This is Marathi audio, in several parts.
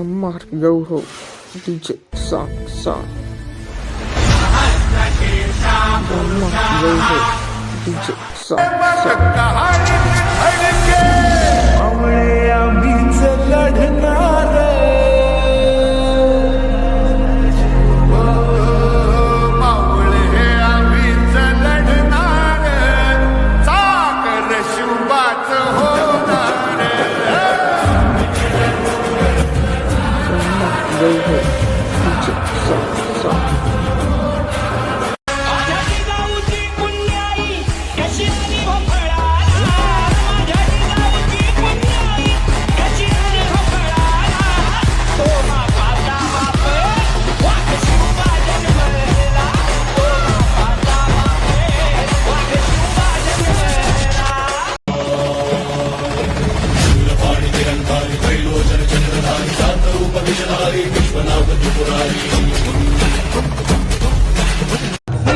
Mark Yoho, DJ Song. Mark Yoho, DJ Song. आम्हीच लढणार आम्हीच लढणार सागर शिवबाच होणार Yoho, DJ Song.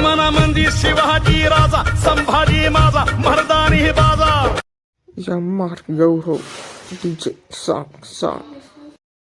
मनामंदी शिवाजी राजा संभाजी माझा मर्दानी बाजा. Mark Yoho, DJ Song.